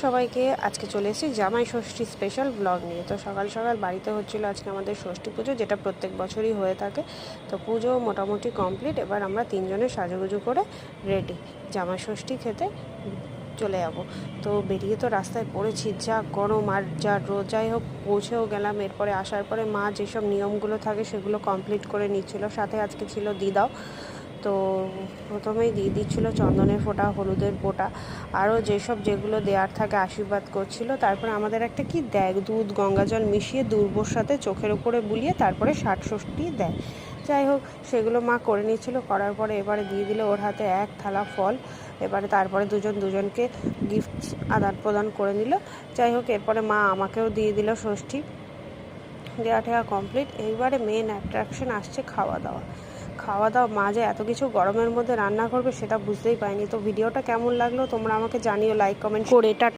সবাইকে, আজকে চলে এসেছি জামাই ষষ্ঠী স্পেশাল ব্লগ নিয়ে। তো সকাল সকাল বাড়িতে হচ্ছিল আজকে আমাদের ষষ্ঠী পুজো, যেটা প্রত্যেক বছরই হয়ে থাকে। তো পুজো মোটামুটি কমপ্লিট। এবার আমরা তিনজনে সাজুগুজু করে রেডি জামাই ষষ্ঠী খেতে চলে যাব। তো বেরিয়ে তো রাস্তায় পড়েছি, যা গরম আর যা রোদ। যাই হোক, পৌঁছেও গেলাম। এরপরে আসার পরে মা যেসব নিয়মগুলো থাকে সেগুলো কমপ্লিট করে নিচ্ছিল। সাথে আজকে ছিল দিদাও। তো প্রথমেই দিয়ে দিচ্ছিলো চন্দনের ফোঁটা, হলুদের ফোঁটা, আরও যেগুলো দেওয়ার থাকে আশীর্বাদ করছিল। তারপরে আমাদের একটা কি দেয়, দুধ গঙ্গা জল মিশিয়ে দুর্বোর সাথে চোখের উপরে বুলিয়ে তারপরে ষষ্ঠী দেয়। যাই হোক, সেগুলো মা করে নিচ্ছিল। করার পরে এবারে দিয়ে দিল ওর হাতে এক থালা ফল। এবারে তারপরে দুজনকে গিফট আদান প্রদান করে নিল। যাই হোক, এরপরে মা আমাকেও দিয়ে দিল ষষ্ঠী। দেওয়া ঠেয়া কমপ্লিট। এইবারে মেন অ্যাট্রাকশন আসছে খাওয়া দাওয়া। মা যে এত কিছু গরমের মধ্যে রান্না করবে সেটা বুঝতেই পারিনি। তো ভিডিওটা কেমন লাগলো তোমরা আমাকে জানিও লাইক কমেন্ট করে।